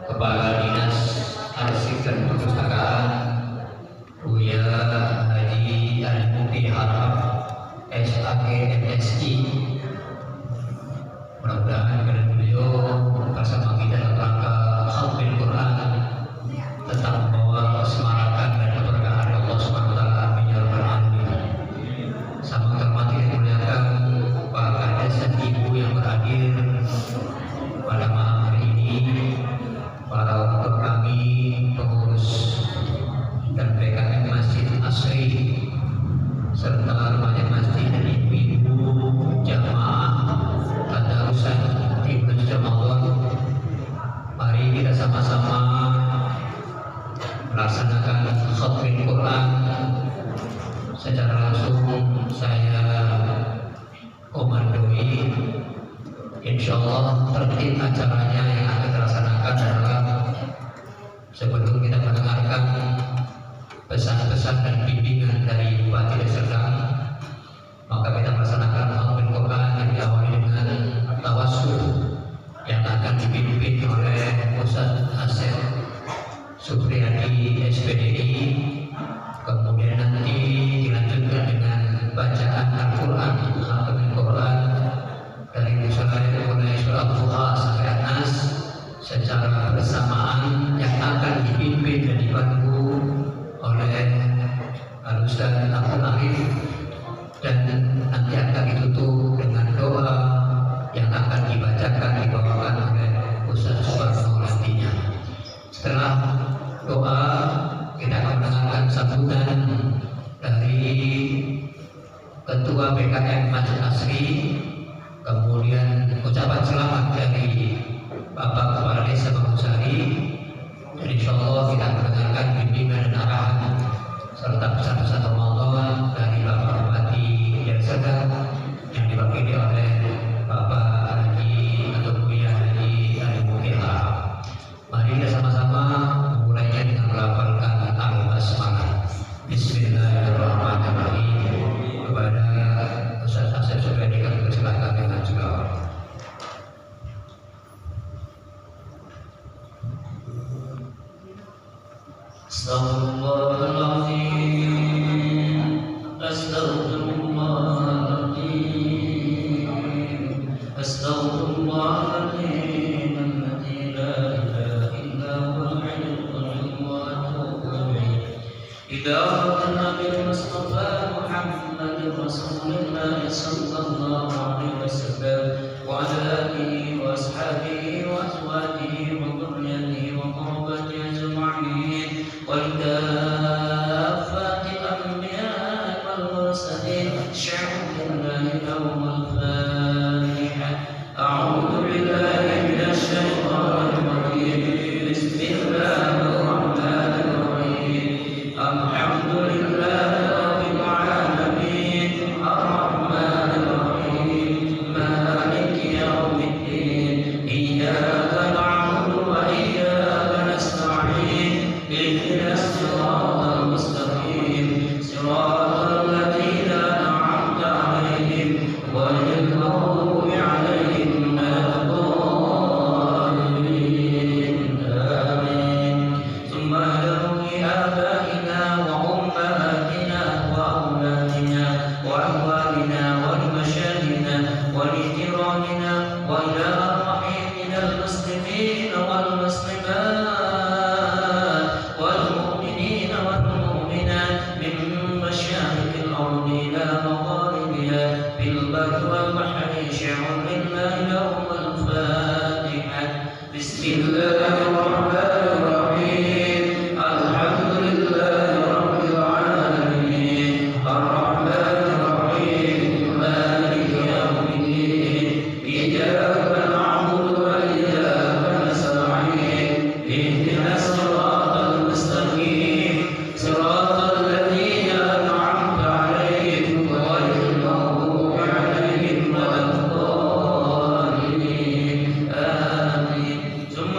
Kepala Dinas Arsip dan Perpustakaan Buya Haji Al-Muti Harap SAG MSI. Mudah-mudahan kepada beliau bersama kita dalam rangka khatmil Quran tetap membawa kesemarakan dan keberkahan Allah Subhanahu wa taala. Amin ya rabbal alamin. Sama hormat yang dimuliakan Pak Kades dan Ibu yang berhadir pada malam hari ini, para wakil kami, pengurus dan PKM Masjid Asri, serta remaja masjid dan ibu-ibu jamaah tadarusan di bulan Ramadan. Mari kita sama-sama melaksanakan khatmil Quran. Secara langsung saya komandoi. Insyaallah tertib acaranya yang akan dilaksanakan adalah sebelum kita mendengarkan pesan-pesan dan bimbingan dari Bupati Deli Serdang, maka kita melaksanakan khatmil Quran yang diawali dengan tawassul yang akan dipimpin oleh Ustaz Asep Supriyadi SPDI. Kemudian nanti dilanjutkan dengan bacaan Al-Quran, khatmil Quran dari mulai surat Duha sampai An-Nas secara bersamaan yang akan dipimpin dan dibantu oleh Al-Ustaz Abdul Arif, dan nanti akan ditutup dengan doa yang akan dibawakan oleh Ustaz Subarno nantinya. Setelah doa kita akan mendengarkan sambutan dari Ketua BKM Masjid Asri, kemudian ucapan selamat dari Bapak Kepala Desa Bangusari, dan insyaallah kita akan mendengarkan bimbingan dan arahan serta pesan-pesan Ramadan dari Bapak Bupati Deli Serdang yang diwakili oleh Bapak Haji atau Buya Haji Al-Muti Harap. Mari kita sama-sama memulainya dengan melafalkan Al-Basmalah. Bismillahirrahmanirrahim. Kepada Ustaz Asep Supriyadi kami persilahkan dengan juga. Astaghfirullahaladzim, astaghfirullahaladzim, astaghfirullahaladzim, alladzi la ilaha illa huwal hayyul qayyum wa atubu ilaih. Idza aradna bil Mustafa Muhammadin Rasulillah sallallahu alaihi wasallam wa ala alihi wa ashabihi wa azwajihi wa dhurriyyatihi wa qurabatihi ajma'in والكافة الأنبياء والمرسلين شعب الله يوم الفاتحة. أعوذ بالله من الشيطان الرجيم. بسم الله الرحمن الرحيم. الحمد لله رب العالمين الرحمن الرحيم مالك يوم الدين إياك نعبد وإياك نستعين اهدنا الصراط المستقيم صراط الذين أنعمت عليهم غير المغضوب عليهم ولا الضالين آمين. ثم اهدوا لآبائنا وأمهاتنا وأولادنا وأموالنا ولمشايخنا ولجيراننا وإلى أرواحهم من المسلمين والمسلمات والمؤمنين والمؤمنات من مشارق الأرض إلى مغاربها بالبر والبحر شعب الله يوم الفاتحة. بسم الله الرحمن الرحيم. الحمد لله رب العالمين الرحمن الرحيم مالك يوم الدين إياك نعبد وإياك نستعين اهدنا الصراط المستقيم صراط الذين أنعمت عليهم غير المغضوب عليهم ولا الضالين آمين. ثم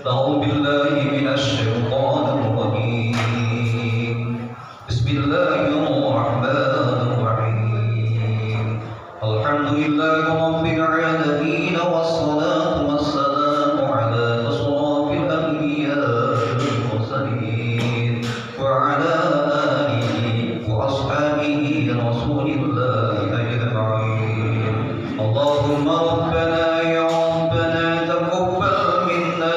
أعوذ بالله من الشيطان الرجيم بسم الله الرحمن الرحيم الحمد لله رب العالمين والصلاة والسلام على أشرف الأنبياء والمرسلين وعلى آله وأصحابه رسول الله أجمعين اللهم ربنا يا ربنا تقبل منا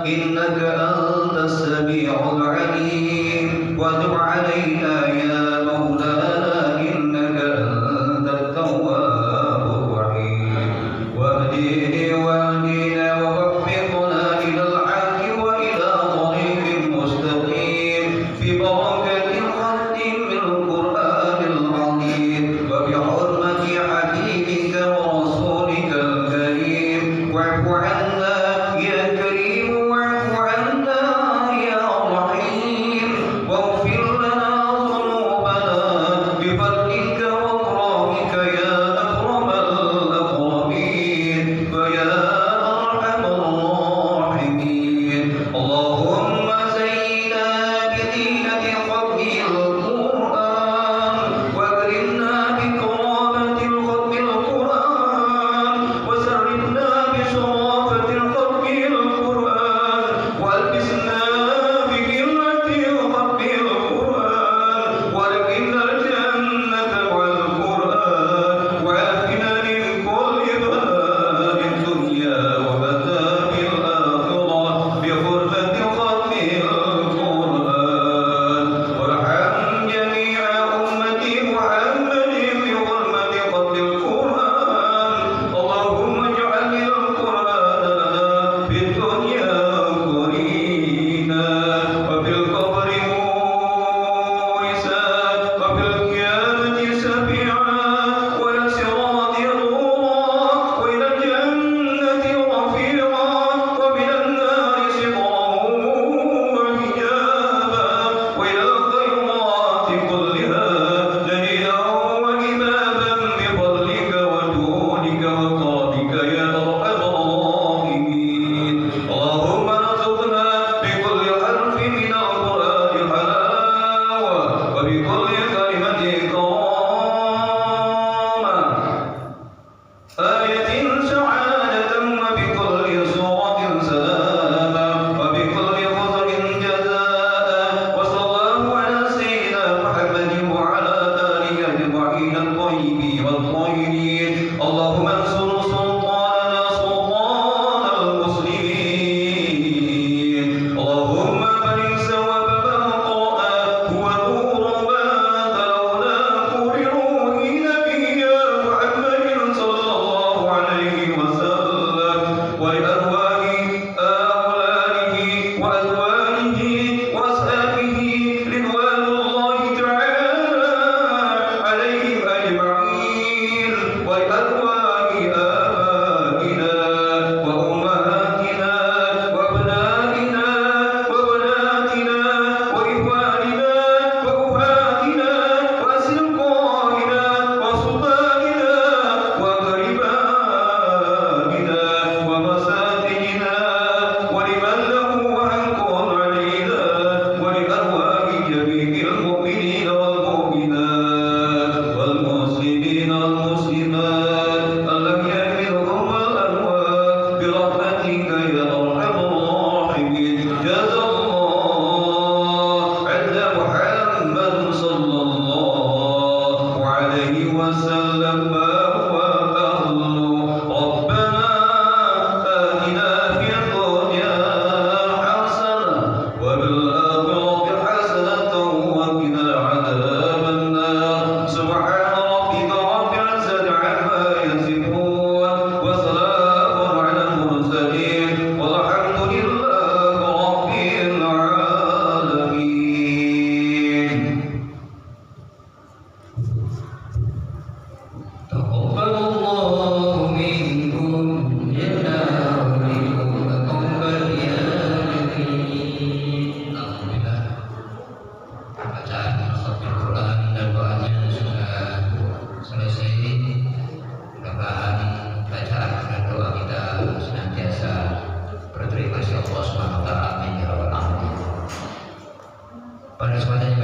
إنك أنت السميع العليم وتب علينا يا مولانا إنك أنت التواب الرحيم واهدني واهدنا ووفقنا إلى الحق وإلى طريق مستقيم ببركة ختم القرآن العظيم وبحرمة حبيبك ورسولك الكريم واعف عنا يا كريم واعف عنا يا رحيم واغفر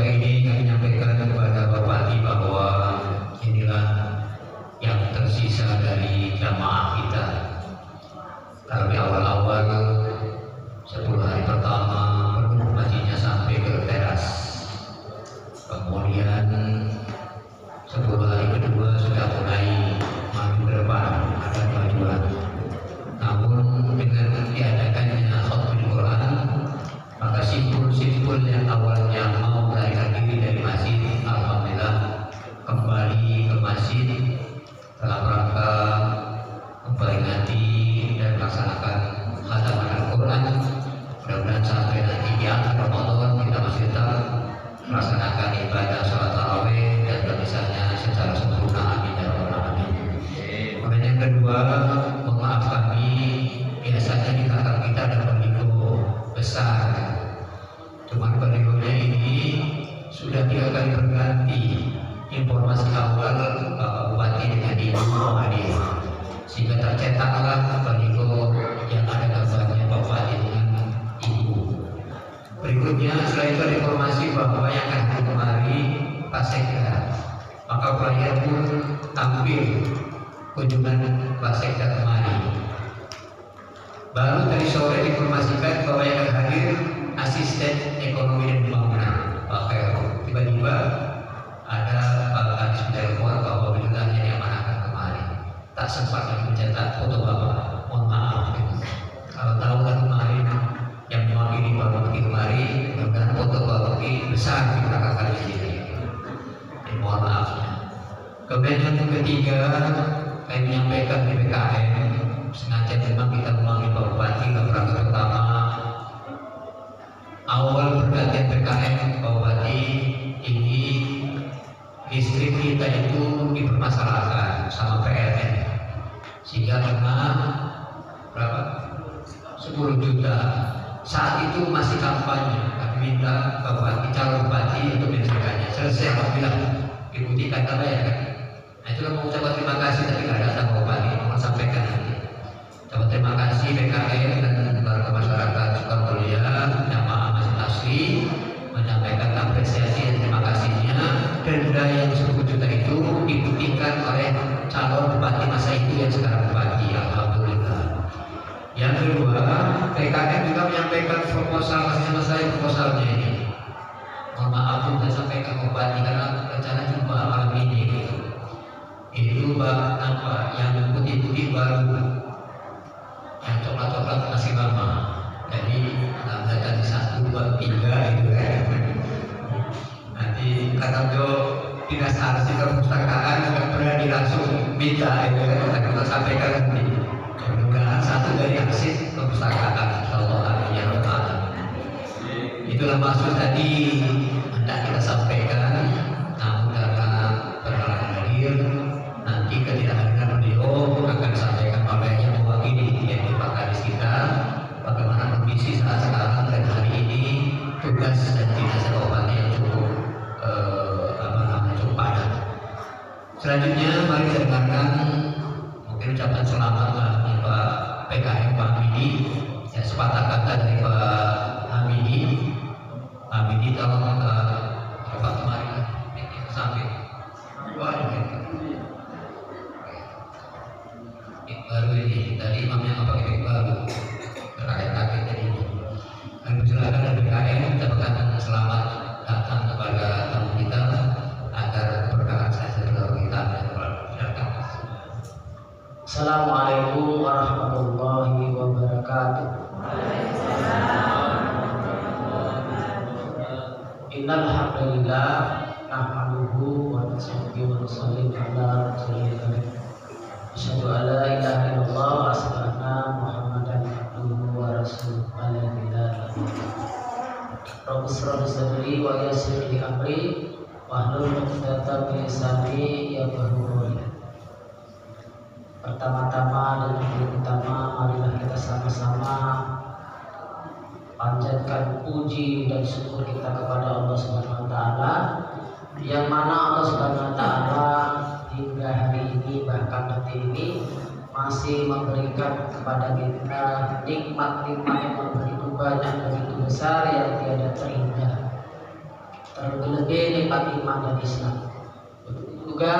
sore ini kami menyampaikan kepada Bapak Bupati bahwa inilah yang tersisa dari jamaah kita. Kalau di awal-awal 10 hari pertama penuh masjidnya sampai ke teras. Kemudian 10 hari kedua sudah mulai maju ke depan, ada kemajuan. Namun dengan diadakannya khutbah Quran, maka simpul-simpul yang awalnya mau melarikan diri dari masjid, alhamdulillah kembali ke masjid dalam rangka memperingati dan melaksanakan khataman Al-Quran. Mudah-mudahan sampai nanti di akhir Ramadan kita masih tetap melaksanakan ibadah sholat tarawih dan misalnya secara sempurna. Amin ya rabbal alamin. Kemudian yang kedua, mohon maaf kami biasanya di belakang kita ada baliho besar. Cuman balihonya ini sudah 3 kali berganti. Informasi awal Bapak Bupati dengan Ibu hadir, sehingga tercetaklah baliho yang ada gambarnya Bapak Bupati dengan Ibu. Berikutnya setelah itu ada informasi bahwa yang akan kemari Pak Sekda, maka pelayan pun ambil kunjungan Pak Sekda kemari. Baru dari sore diinformasikan bahwa yang akan hadir asisten ekonomi dan pembangunan Pak Khairul. Tiba-tiba ada Pak Kadis telepon bahwa beritanya diamanahkan kemarin. Tak sempat lagi mencetak foto Bapak. Mohon maaf. Kalau tahu kan kemarin yang mewakili Pak Bupati kemari, mudah-mudahan foto Pak Bupati besar di belakang kali ini. Mohon maaf. Kemudian yang ketiga, saya menyampaikan di PKM, sengaja memang kita memanggil Pak Bupati dalam rangka pertama awal pergantian PKM. Pak Bupati, ini listrik kita itu dipermasalahkan sama PLN, sehingga kena berapa? 10 juta. Saat itu masih kampanye, kami minta Pak Bupati, calon Bupati untuk menyelesaikannya. Selesai, alhamdulillah dibuktikan apa ya kan? Nah, itulah mengucapkan terima kasih, tapi nggak datang Pak Bupati, mau sampaikan nanti. Ucapkan terima kasih PKM dan warga masyarakat Sukamulia, jamaah masjid asli, menyampaikan apresiasi dan terima kasihnya. Denda yang 10 juta itu dibuktikan oleh calon bupati masa itu yang sekarang bupati, alhamdulillah. Yang kedua, PKM juga menyampaikan proposal, masih saya proposalnya ini. Mohon maaf saya sampaikan ke bupati karena rencana jumpa malam ini. Itu apa yang putih-putih baru, yang coklat-coklat masih lama. Jadi ada tadi 1, 2, 3 itu kan. Nanti kata Jo dinas arsip perpustakaan nggak berani langsung minta itu kan, kita sampaikan nanti. Mudah-mudahan satu dari arsip perpustakaan, insyaallah amin ya rabbal alamin. Itulah maksud tadi hendak kita sampaikan, namun karena berhalangan hadir, nanti ketidakhadiran beliau akan disampaikan oleh yang mewakili, yaitu Pak Kadis kita, bagaimana kondisi saat sekarang dan hari ini, tugas dan kinerja Bupati yang cukup cukup padat. Selanjutnya mari kita dengarkan mungkin ucapan selamat dari Pak PKM Pak Hamidi, ya sepatah kata dari Pak Hamidi. Hamidi tolong Pak kemarin sampai baru ini tadi imamnya apa pakai baru terakhir tadi ini. Kami persilakan dari PKM ucapkan selamat datang kepada tamu kita agar berkah saja keluarga kita. Assalamualaikum warahmatullahi wabarakatuh. Innal hamdalillah nahmaduhu wa nusalli wa nusallim ala rasulil karim. Asyhadu an la ilaha illallah wa asyhadu anna Muhammadan abduhu wa rasuluh. Rabbus shrah li sadri wa yassir li amri wahlul 'uqdatam min lisani yafqahu qawli. Pertama-tama dan yang utama, marilah kita sama-sama panjatkan puji dan syukur kita kepada Allah Subhanahu wa taala, yang mana Allah Subhanahu wa taala hingga hari ini bahkan detik ini masih memberikan kepada kita nikmat-nikmat yang begitu banyak, begitu besar yang tiada terhingga. tergelege nikmat iman dan Islam. Juga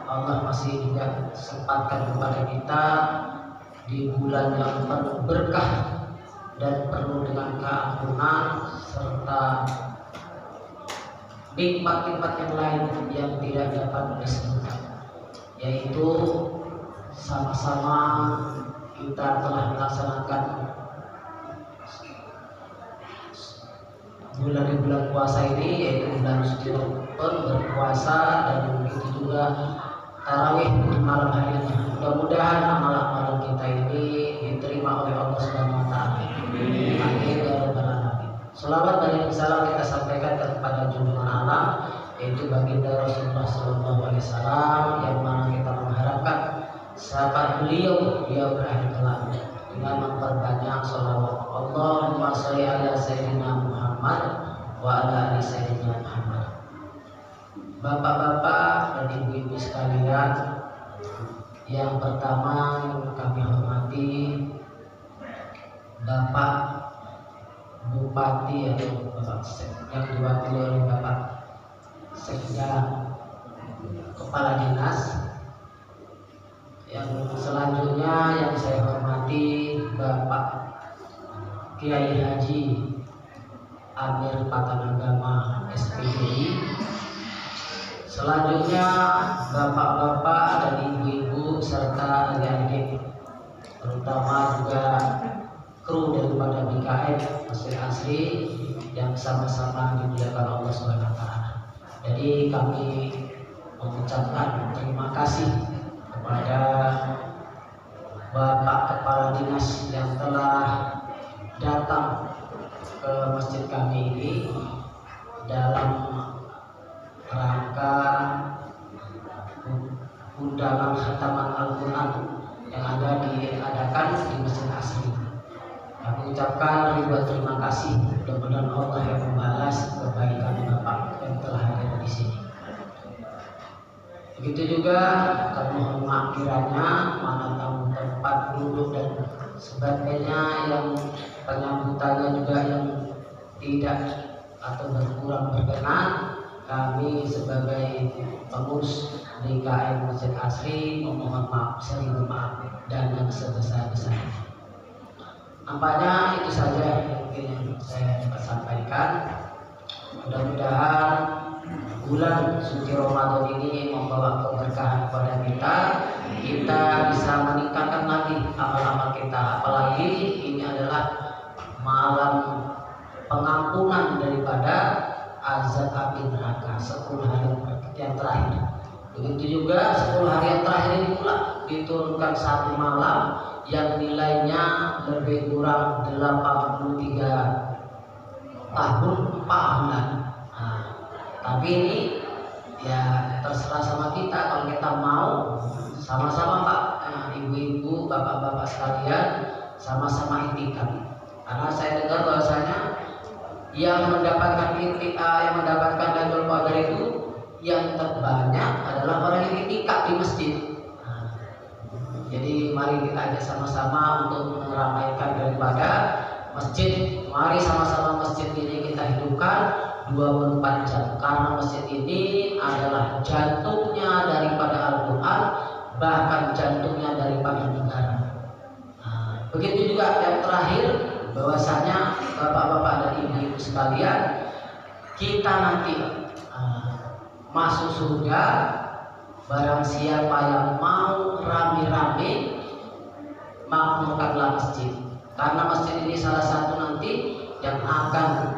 Allah masih juga sempatkan kepada kita di bulan yang penuh berkah dan penuh dengan keampunan serta nikmat-nikmat yang lain yang tidak dapat disebutkan, yaitu sama-sama kita telah melaksanakan bulan puasa ini, yaitu bulan suci Ramadan, berpuasa dan begitu juga tarawih di malam harinya. Mudah-mudahan amal-amal kita ini diterima oleh Allah Subhanahu wa taala. Amin ya rabbal alamin. Selawat dan salam kita sampaikan kepada junjungan alam, yaitu baginda Rasulullah sallallahu alaihi wasallam, yang mana kita mengharapkan sahabat beliau berakhir kelak dengan memperbanyak sholawat. Allahumma sholli ala sayyidina Muhammad wa ala ali sayyidina Muhammad. Bapak-bapak dan ibu-ibu sekalian, yang pertama kami hormati Bapak Bupati atau Bapak yang diwakili oleh Bapak Sekda Kepala Dinas. Yang selanjutnya yang saya hormati Bapak Kiai Haji Amir Patanagama SPDI. Selanjutnya bapak-bapak dan ibu-ibu serta adik-adik, terutama juga kru daripada BKM Masjid Asri yang sama-sama dimuliakan Allah Subhanahu wa taala. Jadi kami mengucapkan terima kasih kepada Bapak Kepala Dinas yang telah datang ke masjid kami ini dalam rangka undangan khataman Al-Quran yang diadakan di Masjid Asri. Kami ucapkan ribuan terima kasih. Mudah-mudahan Allah yang membalas kebaikan Bapak yang telah hadir di sini. Begitu juga kami mohon maaf kiranya mana tamu tempat duduk dan sebagainya yang penyambutannya juga yang tidak atau berkurang berkenan, kami sebagai pengurus DKM Masjid Asri memohon maaf, seribu maaf dan yang sebesar-besarnya. Nampaknya itu saja mungkin yang saya dapat sampaikan. Mudah-mudahan bulan suci Ramadan ini membawa keberkahan kepada kita bisa meningkatkan lagi amal-amal kita. Apalagi ini adalah malam pengampunan daripada azab api neraka 10 hari yang terakhir. Begitu juga 10 hari yang terakhir ini pula diturunkan satu malam yang nilainya lebih kurang 83 tahun 4 bulan. Nah, tapi ini ya terserah sama kita, kalau kita mau sama-sama Pak, ibu-ibu, bapak-bapak sekalian, sama-sama itikaf. Karena saya dengar bahwasanya yang mendapatkan Lailatul Qadar itu yang terbanyak adalah orang yang itikaf di masjid. Jadi mari kita ajak sama-sama untuk meramaikan daripada masjid. Mari sama-sama masjid ini kita hidupkan 24 jam, karena masjid ini adalah jantungnya daripada Al-Quran, bahkan jantungnya daripada negara. Begitu juga yang terakhir, bahwasanya bapak-bapak dan ibu-ibu sekalian, kita nanti masuk surga barang siapa yang mau rame-rame makmurkanlah masjid, karena masjid ini salah satu nanti yang akan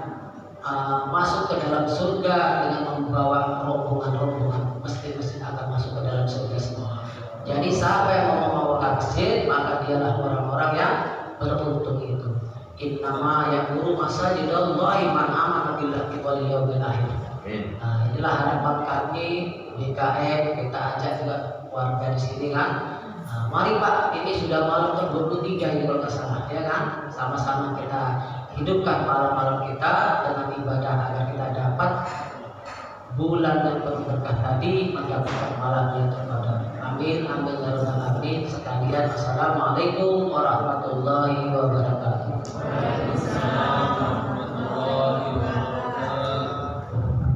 masuk ke dalam surga dengan membawa rombongan-rombongan. Masjid-masjid akan masuk ke dalam surga semua. Jadi siapa yang mau membawa masjid, maka dialah orang-orang yang beruntung itu. Innama ya'muru masajidallahi man amana billahi wal yawmil akhir. Inilah harapan kami BKM, kita ajak juga warga di sini kan. Mari Pak, ini sudah malam ke-23 ini kalau nggak salah, ya kan? Sama-sama kita hidupkan malam-malam kita dengan ibadah agar kita dapat bulan yang penuh berkah tadi, mendapatkan malam yang terqadar. Amin, amin ya rabbal alamin. Sekalian, assalamualaikum warahmatullahi wabarakatuh. Waalaikumsalam warahmatullahi wabarakatuh.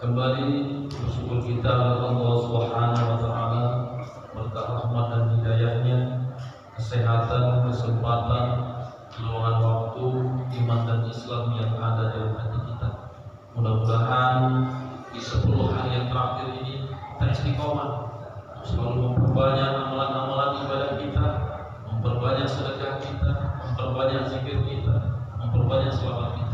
Kembali bersyukur kita kepada Allah Subhanahu wa taala berkat rahmat dan hidayahnya, kesehatan, kesempatan, luangan waktu, iman dan Islam yang ada dalam hati kita. Mudah-mudahan di 10 hari yang terakhir ini kita istiqomah, selalu memperbanyak amalan-amalan ibadah kita, memperbanyak sedekah kita, memperbanyak zikir kita, memperbanyak selawat kita.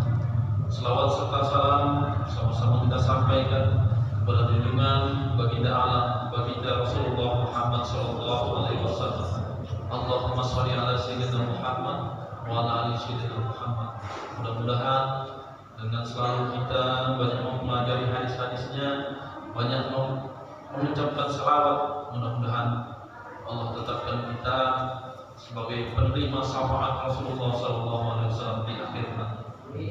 Selawat serta salam sama-sama kita sampaikan kepada junjungan baginda alam, baginda Rasulullah Muhammad sallallahu alaihi wasallam. Allahumma shalli ala sayyidina Muhammad wa ala ali sayyidina Muhammad. Mudah-mudahan dengan selalu kita banyak mempelajari hadis-hadisnya, banyak mengucapkan selawat, mudah-mudahan Allah tetapkan kita sebagai penerima syafaat Rasulullah sallallahu alaihi wasallam di akhir nanti.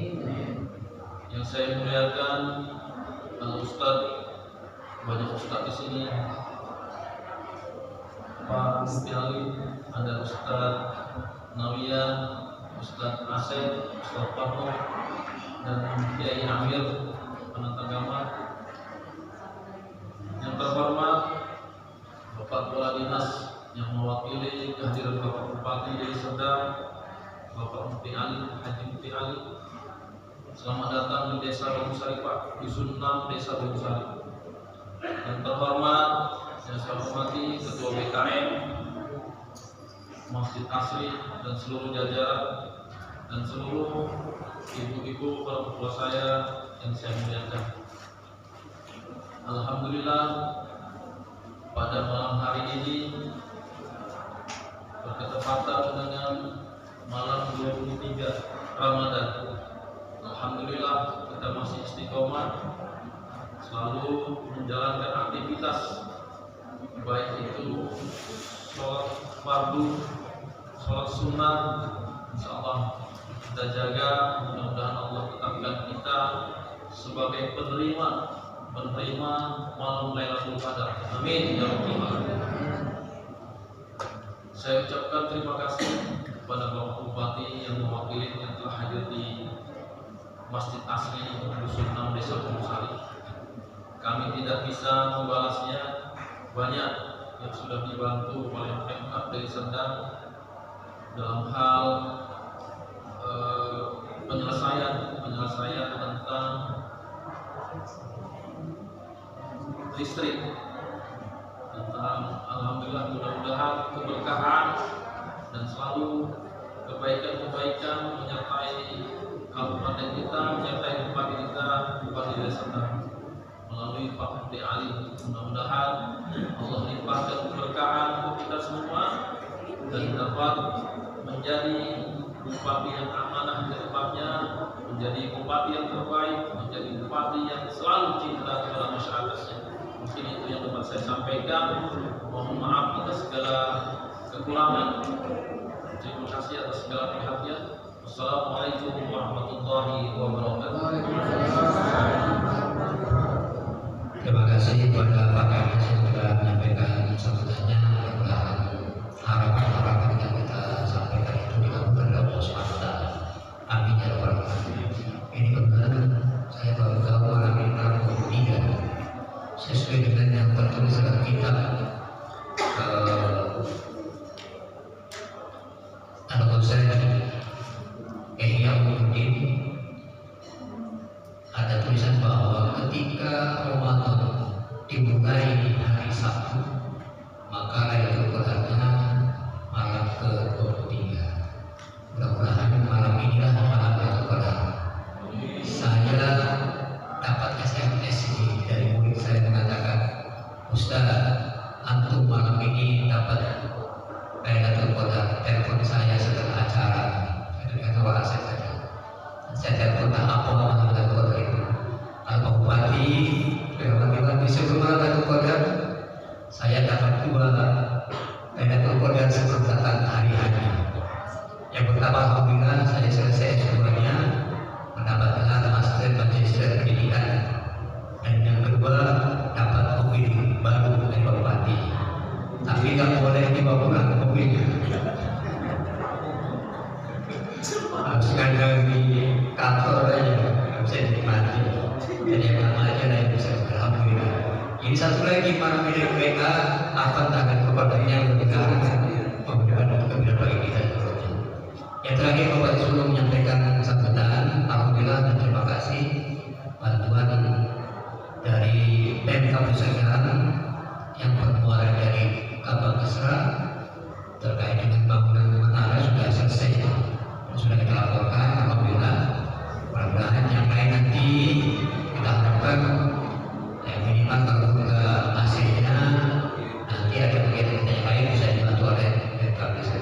Yang saya muliakan Al-Ustaz, banyak Ustaz di sini, Pak Mufti Ali, ada Ustaz Nawia, Ustaz Asep, Ustaz Fahmi, dan Kiai Amir penata agama. Yang terhormat Bapak Kepala Dinas yang mewakili kehadiran Bapak Bupati Deli Serdang, Bapak Mufti Ali, Haji Mufti Ali. Selamat datang di Desa Bangusari Pak, Dusun 6 Desa Bangusari. Yang terhormat, yang saya hormati Ketua BKM Masjid Asri dan seluruh jajaran dan seluruh ibu-ibu para tua saya yang saya muliakan. Alhamdulillah pada malam hari ini bertepatan dengan malam 23 Ramadan. Alhamdulillah kita masih istiqomah selalu menjalankan aktivitas, baik itu sholat fardu, sholat sunnah. Insyaallah kita jaga, mudah-mudahan Allah tetapkan kita sebagai penerima malam Lailatul Qadar. Amin ya rabbal alamin. Saya ucapkan terima kasih kepada Bapak Bupati yang mewakili yang telah hadir di Masjid Asri Dusun 6 Desa Bangusari. Kami tidak bisa membalasnya, banyak yang sudah dibantu oleh Pemkab Deli Serdang dalam hal penyelesaian tentang listrik, tentang alhamdulillah mudah-mudahan keberkahan dan selalu kebaikan menyertai kabupaten kita, menyertai bupati kita, Bupati Deli Serdang melalui Pak Mufti Ali. Mudah-mudahan Allah limpahkan keberkahan untuk kita semua dan dapat menjadi bupati yang amanah ke depannya, menjadi bupati yang terbaik, menjadi bupati yang selalu cinta kepada masyarakatnya. Mungkin itu yang dapat saya sampaikan. Mohon maaf atas segala kekurangan. Terima kasih atas segala perhatian. Wassalamualaikum warahmatullahi wabarakatuh. Terima kasih kepada Pak Kadis yang sudah menyampaikan sambutannya. Mudah-mudahan harapan-harapan yang kita sampaikan itu dikabulkan oleh Allah Subhanahu wa taala. Amin ya rabbal alamin. Ini benar, saya baru tahu malam ini tanggal 23 sesuai dengan yang tertulis dalam kitab Al-Ghazali Ihya Ulumuddin. Ada tulisan bahwa ketika Ramadan dimulai di hari Sabtu, maka Lailatul Qadarnya malam ke-23. Mudah-mudahan malam inilah malam Lailatul Qadar. Saya dapat SMS dari murid saya mengatakan, Ustaz, antum malam ini dapat Lailatul Qadar. Telepon saya setelah acara. Kata orang saya telepon apa malam Lailatul Qadar itu. Pak Bupati, bagaimana sebelum Lailatul Qadar saya dapat 2 Lailatul Qadar sebelum datang hari haji. Yang pertama alhamdulillah saya selesai semuanya, mendapatkan magister pendidikan, dan yang kedua dapat mobil baru dari Pak Bupati. Tapi nggak boleh dibawa pulang mobilnya, harus ngandang di kantor aja, nggak bisa dinikmati. Jadi yang mana aja yang bisa Ini satu lagi para milik mereka akan tangan kepadanya berbicara memberikan kepada bagi kita. Yang terakhir Bapak Disuruh menyampaikan sambutan, alhamdulillah dan terima kasih bantuan dari Pemkab Nusa yang bermuara dari Kabang Kesra terkait dengan bangunan menara sudah selesai, sudah kita laporkan, alhamdulillah. Mudah-mudahan yang lain nanti kita harapkan yang minimal kalau hasilnya nanti ada kegiatan yang lain bisa dibantu oleh Pemkab Nusa.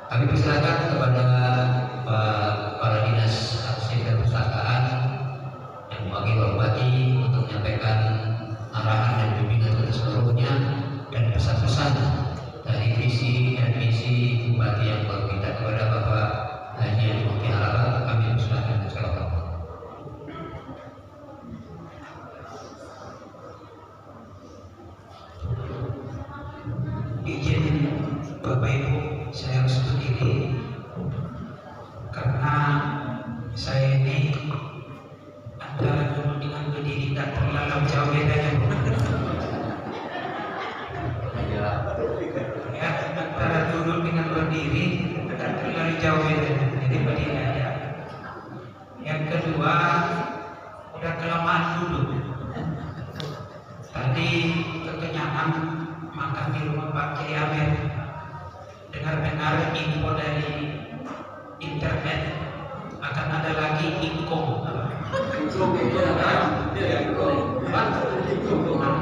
Kami persilakan kepada para dinas arsip dan perpustakaan yang mewakili Bapak Bupati untuk menyampaikan arahan dan bimbingan untuk seluruhnya dan pesan-pesan dari visi dan misi Bupati yang baru kita kepada Bapak Haji Ali Mukti Harahap. Kami persilakan. Izin Bapak Ibu, saya harus berdiri karena saya ini antara duduk dengan berdiri tak terlalu jauh bedanya. Ya, antara duduk dengan berdiri tak terlalu jauh bedanya. Jadi berdiri aja. Yang kedua, udah kelamaan duduk. Tadi kekenyangan makan di rumah Pak Kiai Amer. Dengar-dengar info dari internet akan ada lagi ingkong.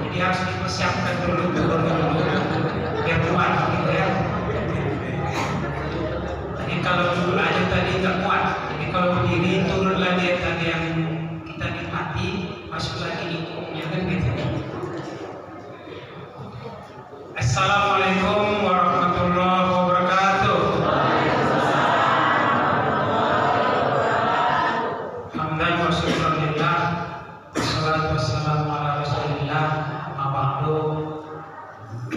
Jadi harus dipersiapkan dulu biar kuat gitu ya. Jadi kalau dulu aja tadi nggak kuat, jadi kalau berdiri turun lagi tadi yang kita nikmati, masuk lagi ingkongnya kan gitu. Assalamualaikum warahmatullahi wabarakatuh. Hamdan wa syukurillah, wassalatu wassalamu ala rasulillah, amma ba'du.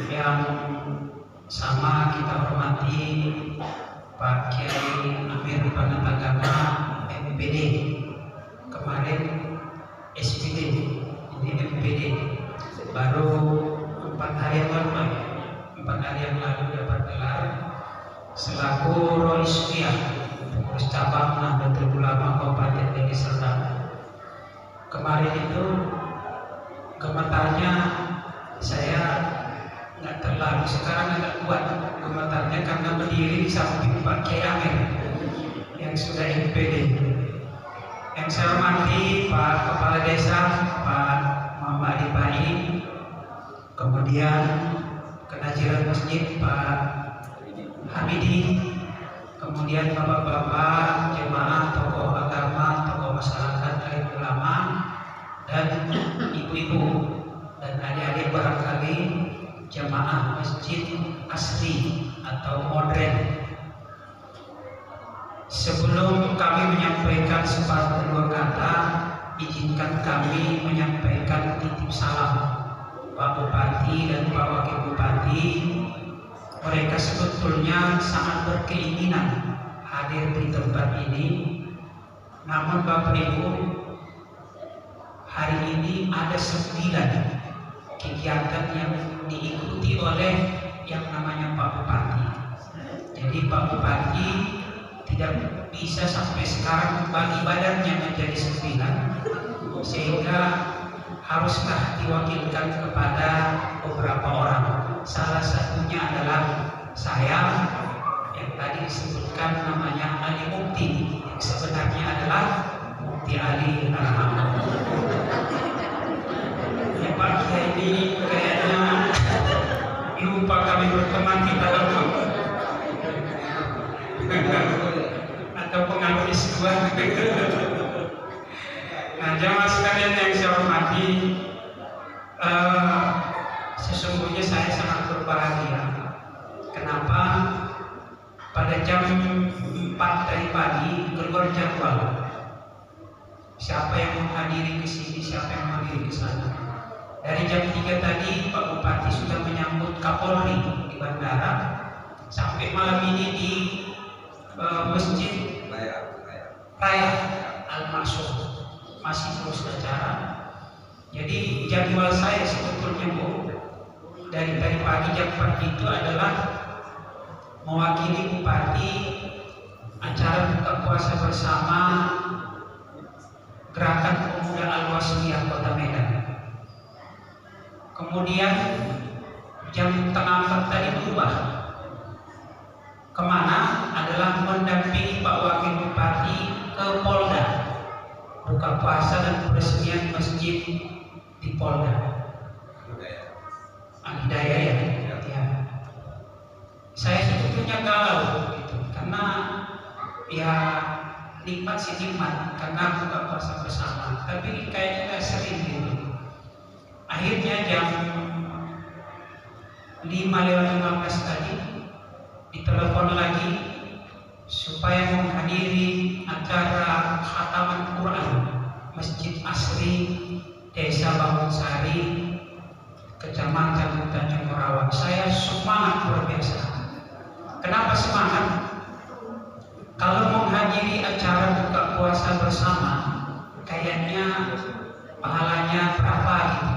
Yang sama kita hormati Pak Kiai Amir Panat Agama MPD, kemarin SPD, ini MPD baru 4 hari yang lalu dapat gelar selaku Roismiyah pengurus cabang Nahdlatul Ulama Kabupaten Deli Serdang. Kemarin itu gemetarnya saya nggak terlalu, sekarang agak kuat gemetarnya karena berdiri di samping Pak Kiai Amir yang sudah MPD. Yang saya hormati Pak Kepala Desa Pak Muhammad Ibai, kemudian Kenajiran Masjid Pak Hamidi, kemudian bapak-bapak jemaah, tokoh agama, tokoh masyarakat, alim ulama, dan ibu-ibu dan adik-adik barangkali jemaah masjid asri atau modern. Sebelum kami menyampaikan sepatah kata, izinkan kami menyampaikan titip salam Pak Bupati dan Pak Wakil Bupati. Mereka sebetulnya sangat berkeinginan hadir di tempat ini, namun Bapak Ibu, hari ini ada 9 kegiatan yang diikuti oleh yang namanya Pak Bupati. Jadi Pak Bupati tidak bisa sampai sekarang membagi badannya menjadi 9, sehingga haruslah diwakilkan kepada beberapa orang. Salah satunya adalah saya yang tadi disebutkan namanya Ali Mukti, yang sebenarnya adalah Mukti Ali Harahap. Ya Pak Kiai ini kayaknya lupa kami berteman di dalam atau pengaruh S2. Nah, jamaah sekalian yang saya hormati, sesungguhnya saya sangat berbahagia. Kenapa? Pada jam 4 tadi pagi keluar jadwal. Siapa yang menghadiri ke sini, siapa yang menghadiri ke sana. Dari jam 3 tadi Pak Bupati sudah menyambut Kapolri di bandara, sampai malam ini di Masjid Raya Al-Maksum masih terus berjalan. Jadi jadwal saya sebetulnya Bu, dari pagi jam 4 itu adalah mewakili Bupati acara buka puasa bersama Gerakan Pemuda Al-Wasliyah Kota Medan. Kemudian jam setengah 4 tadi berubah. Kemana? Adalah mendampingi Pak Wakil Bupati ke Polda, buka puasa dan peresmian masjid di Polda. Al-Hidayah ya. Saya sebetulnya galau gitu, karena ya nikmat sih nikmat karena buka puasa bersama, tapi kayaknya nggak sering gitu. Akhirnya jam 5:15 tadi ditelepon lagi supaya menghadiri acara khataman Quran Masjid Asri Desa Bangunsari, Kecamatan Tanjung Morawak. Saya semangat luar biasa. Kenapa semangat? Kalau menghadiri acara buka puasa bersama, kayaknya pahalanya berapa gitu.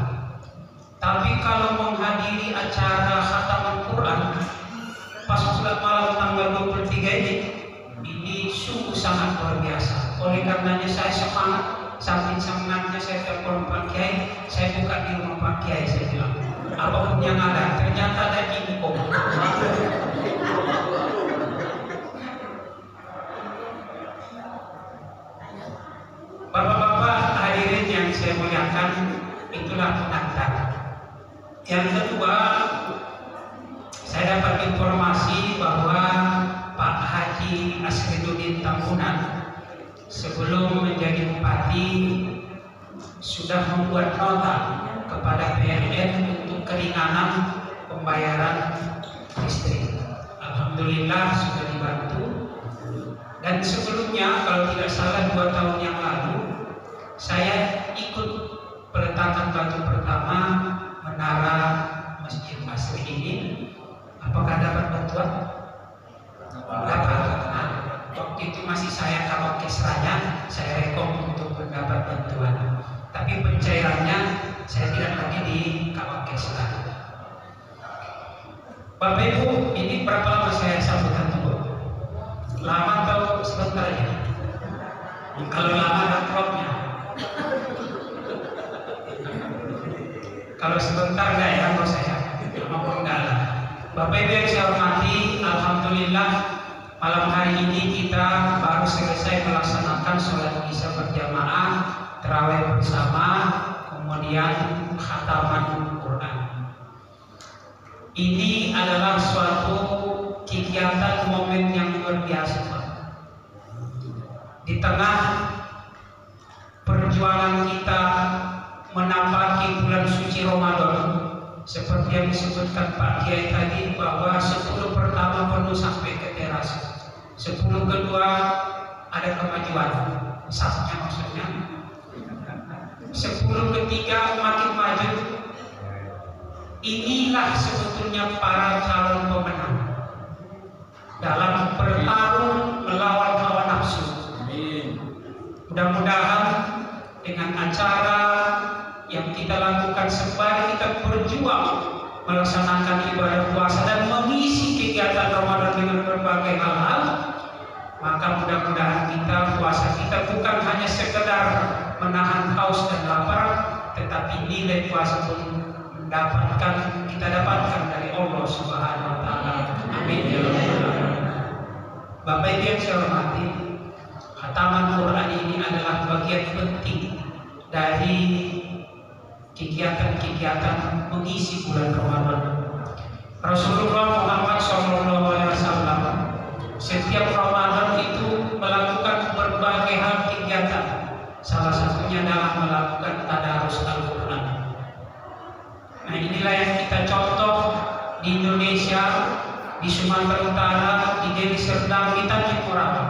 Tapi kalau menghadiri acara khataman Quran pas bulan malam tanggal 23 ini sungguh sangat luar biasa. Oleh karenanya saya semangat. Saking semangatnya saya telepon Pak Kiai, saya buka di rumah Pak Kiai, saya bilang apapun yang ada, ternyata ada info. Bapak-bapak hadirin yang saya muliakan, itulah pengantar. Yang kedua, saya dapat informasi bahwa Pak Haji Asriduddin Tambunan sebelum menjadi bupati sudah membuat nota kepada PLN untuk keringanan pembayaran listrik. Alhamdulillah sudah dibantu. Dan sebelumnya kalau tidak salah 2 tahun yang lalu saya ikut peletakan batu pertama menara Masjid Asri ini. Apakah dapat bantuan? Dapat. Nah, waktu itu masih saya kawal kesranya, saya rekom untuk mendapat bantuan. Tapi pencairannya saya tidak lagi di kawal kesra. Bapak Ibu, ini berapa lama saya sambutan dulu? Lama atau sebentar aja? Kalau lama ada klubnya. Kalau sebentar enggak ya, kalau saya lama pun enggak lah. Bapak Ibu yang saya hormati, alhamdulillah malam hari ini kita baru selesai melaksanakan sholat isya berjamaah, tarawih bersama, kemudian khataman Quran. Ini adalah suatu kegiatan momen yang luar biasa, Pak. Di tengah perjuangan kita menapaki bulan suci Ramadan, seperti yang disebutkan Pak Kiai tadi, bahwa 10 pertama penuh sampai ke teras, 10 kedua ada kemajuan, sahnya maksudnya, 10 ketiga makin maju. Inilah sebetulnya para calon pemenang dalam bertarung melawan hawa nafsu. Mudah-mudahan dengan acara yang kita lakukan sembari kita berjuang melaksanakan ibadah puasa dan mengisi kegiatan Ramadan dengan berbagai hal-hal, maka mudah-mudahan kita puasa kita bukan hanya sekedar menahan haus dan lapar, tetapi nilai puasa pun kita dapatkan dari Allah Subhanahu wa taala. Amin ya rabbal alamin. Bapak Ibu yang saya hormati, khataman Quran ini adalah bagian penting dari kegiatan-kegiatan mengisi bulan Ramadan. Rasulullah Muhammad SAW setiap Ramadan itu melakukan berbagai hal kegiatan. Salah satunya adalah melakukan tadarus Al-Quran. Nah, inilah yang kita contoh di Indonesia, di Sumatera Utara, di Deli Serdang, di Tanjung Morawak.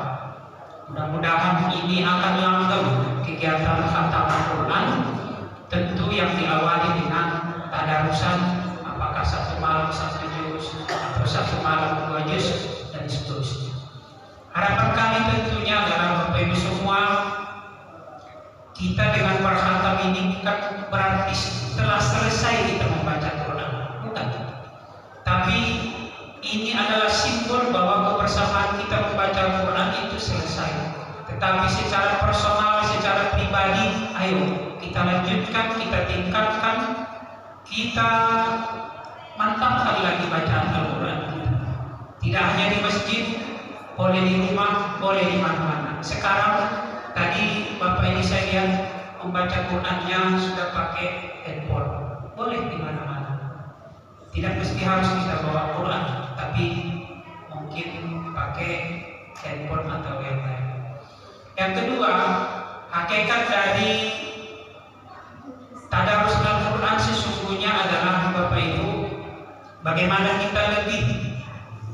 Mudah-mudahan ini akan langgeng kegiatan khataman Quran, tentu yang diawali dengan tadarusan, apakah 1 malam 1 juz atau 1 malam 2 juz dan seterusnya. Harapan kami tentunya adalah Bapak Ibu semua, Kita dengan berkhatam ini kan berarti telah selesai kita membaca Quran, bukan? Tapi ini adalah simbol bahwa kebersamaan kita membaca Quran itu selesai. Tetapi secara personal, secara pribadi, ayo kita lanjutkan, kita tingkatkan, kita mantapkan lagi bacaan Al-Quran. Tidak hanya di masjid, boleh di rumah, boleh di mana-mana. Sekarang tadi Bapak ini saya lihat membaca Qurannya sudah pakai handphone, boleh di mana-mana. Tidak mesti harus kita bawa Quran, tapi mungkin pakai handphone atau yang lain. Yang kedua, hakikat dari tadarus Al-Quran sesungguhnya adalah Bapak Ibu, bagaimana kita lebih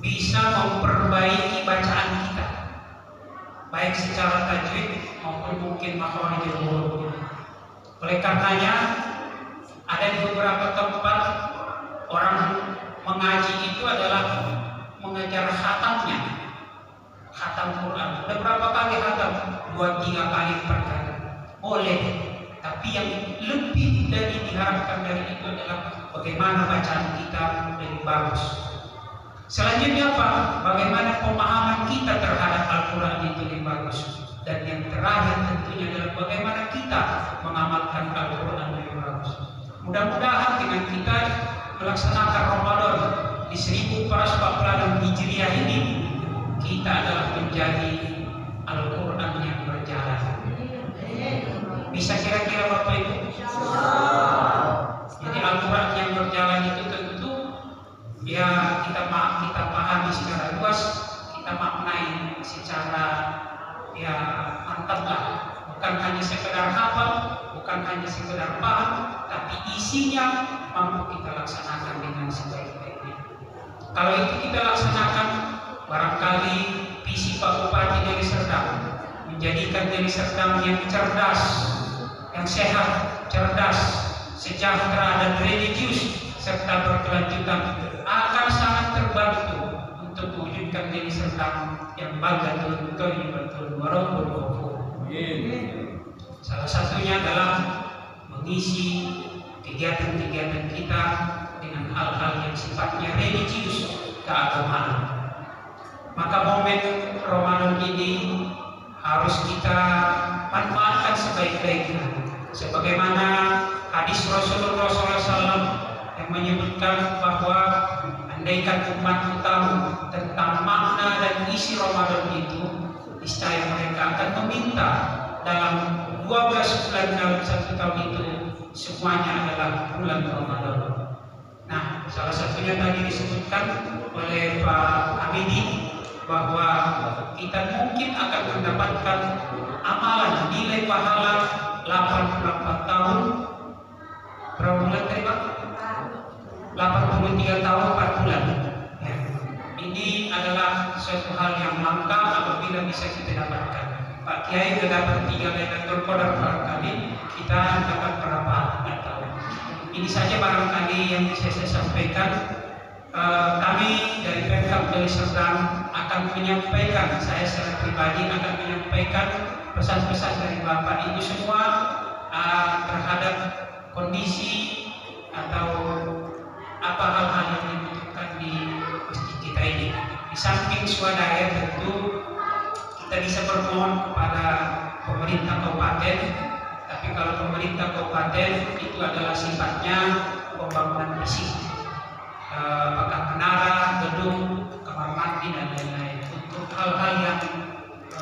bisa memperbaiki bacaan kita, baik secara tajwid maupun mungkin makharijul huruf. Oleh karenanya ada di beberapa tempat orang mengaji itu adalah mengejar khatamnya, khatam Quran. Udah berapa kali khatam? 2-3 kali per kali. Boleh. Tapi yang lebih dari diharapkan dari itu adalah bagaimana bacaan kita lebih bagus. Selanjutnya apa? Bagaimana pemahaman kita terhadap Al-Quran itu lebih bagus. Dan yang terakhir tentunya adalah bagaimana kita mengamalkan Al-Quran lebih bagus. Mudah-mudahan dengan kita melaksanakan Ramadan di 1446 Hijriah ini, kita adalah menjadi Al-Quran yang berjalan. Bisa kira-kira Bapak Ibu? Jadi Al-Quran yang berjalan itu tentu ya kita pahami secara luas, kita maknai secara ya mantap lah. Bukan hanya sekedar hafal, bukan hanya sekedar paham, tapi isinya mampu kita laksanakan dengan sebaik-baiknya. Kalau itu kita laksanakan, barangkali visi Pak Bupati Deli Serdang menjadikan Deli Serdang yang cerdas, yang sehat, cerdas, sejahtera dan religius serta berkelanjutan akan sangat terbantu untuk mewujudkan Deli Serdang yang banggatul kalimatul warabbul ghafur. Salah satunya adalah mengisi kegiatan-kegiatan kita dengan hal-hal yang sifatnya religius, keagamaan. Maka momen Ramadan ini harus kita manfaatkan sebaik-baiknya. Sebagaimana hadis Rasulullah SAW yang menyebutkan bahwa andaikan umat tahu tentang makna dan isi Ramadan itu, niscaya mereka akan meminta dalam 12 bulan dalam 1 tahun itu semuanya adalah bulan Ramadan. Nah, salah satunya tadi disebutkan oleh Pak Hamidi bahwa kita mungkin akan mendapatkan amalan nilai pahala 84 tahun berapa bulan tadi Pak? 83 tahun 4 bulan. Ya. Ini adalah suatu hal yang langka apabila bisa kita dapatkan. Pak Kiai sudah dapat 3 Lailatul Qadar barangkali, kita dapat berapa? Tidak tahu. Ini saja barangkali yang bisa saya sampaikan. Kami dari Pemkab Deli Serdang akan menyampaikan, saya secara pribadi akan menyampaikan pesan-pesan dari Bapak Ibu semua terhadap kondisi atau apa hal-hal yang dibutuhkan di masjid kita ini. Di samping swadaya tentu kita bisa bermohon kepada pemerintah kabupaten, tapi kalau pemerintah kabupaten itu adalah sifatnya pembangunan fisik, apakah menara, gedung, kamar mandi dan lain-lain. Untuk hal-hal yang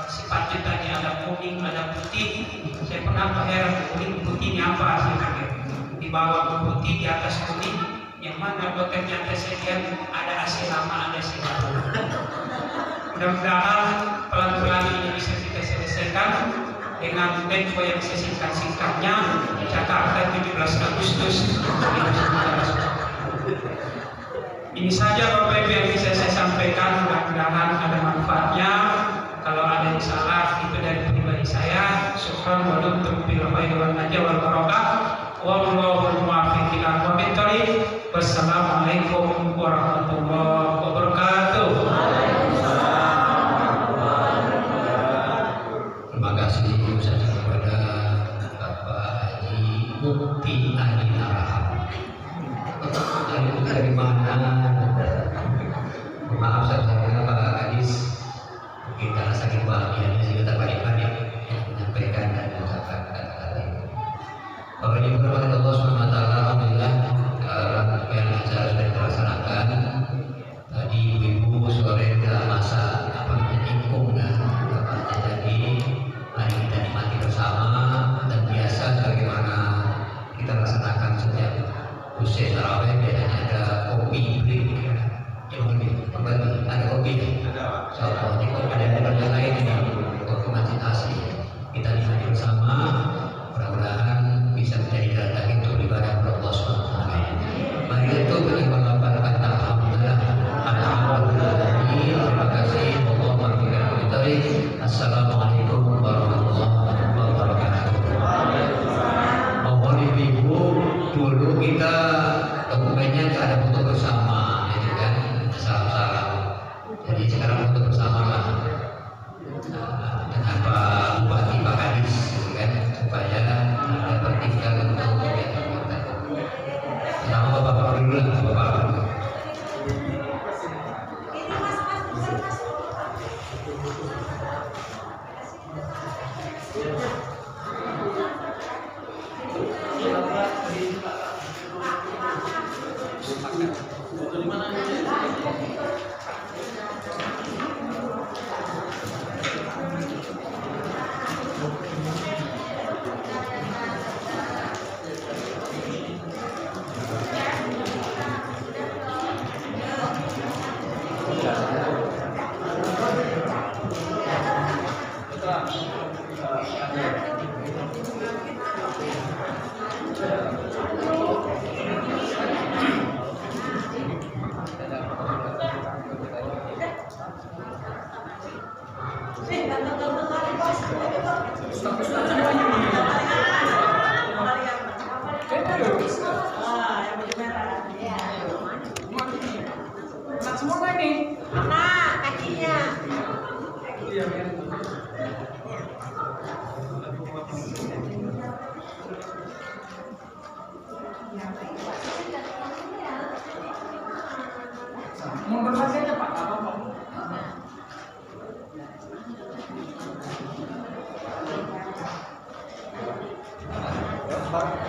sifatnya tadi ada kuning, ada putih, saya pernah heran kuning putihnya apa hasilnya? Di bawah putih, di atas kuning, yang mana ternyata saya lihat ada AC lama, ada AC baru. Mudah-mudahan pelan-pelan ini bisa kita selesaikan dengan tempo yang sesingkat-singkatnya. Jakarta 17 Agustus 2019. Ini saja Bapak Ibu yang bisa saya sampaikan, mudah-mudahan ada manfaatnya. Kalau ada yang salah itu dari pribadi saya. Syukran wa duktum bil khairi wan najwa wal barakah. Wallahu muwaffiq ila aqwamit thoriq. Wassalamualaikum warahmatullahi wabarakatuh. Terima kasih Ustaz kepada maaf saya Pak Kadis, kita saking bahagianya sehingga terbalik-balik menyampaikan dan mengucapkan kata-kata ini. Bapak Ibu berbahagia Allah SWT, alhamdulillah rangkaian acara sudah dilaksanakan. Tadi ibu sore dalam masa ingkung jadi mari kita nikmati bersama dan biasa bagaimana kita laksanakan setiap usai tarawih biasanya ada kopi break. Ada kopi soal ini kopi dan yang lain ini kopi masjid asli kita nikmati bersama, mudah-mudahan bisa menjadi jalan lagi untuk ibadah kepada Allah SWT. Mari itu beribadah kata alhamdulillah, terima kasih. Assalamualaikum warahmatullahi wabarakatuh. Mohon ibu dulu kita dokumennya ada foto bersama, jadi kan salam-salam. Jadi sekarang foto bersama lah dengan Pak Bupati Pak Kadis, kan supaya dapat tinggal untuk kegiatan kita. Sama Bapak dulu lah, Bapak dulu.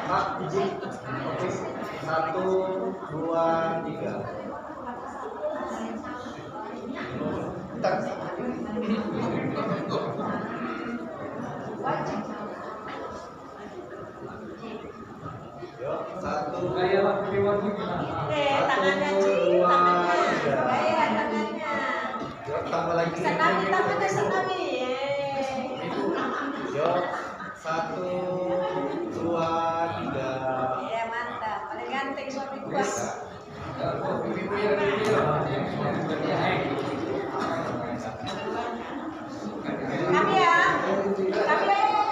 Pak, izin. Oke. 1, 2, 3. Bentar. Yuk, 1. Tangannya 1, 2, 3. tangannya. Yuk, tambah lagi. Tangannya sekali. Yuk, 1, 2, 3. Iya mantap, paling ganteng suami gua. Kami ya, kami ayo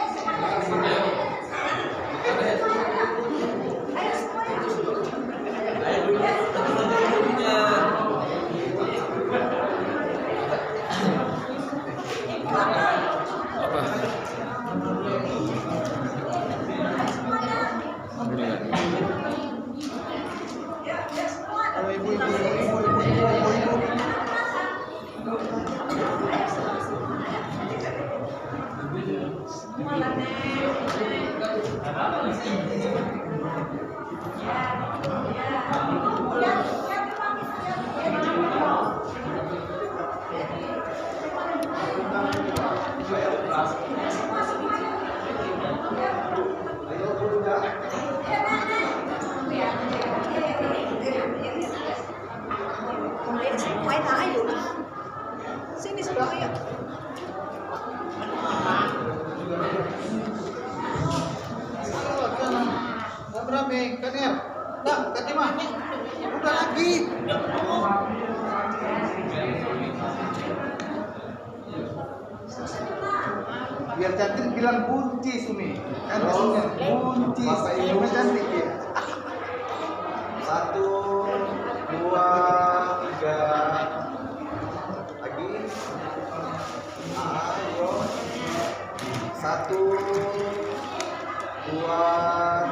quay lại dulu. Sini sudah ya. Berapa kan ya? Enggak, Katimah. Udah lagi. Biar cantik bilang kunci Sumi. Kan kunci. Bapak Ibu cantik ya. 1, 2, 3. Lagi. Ayo. 1, 2,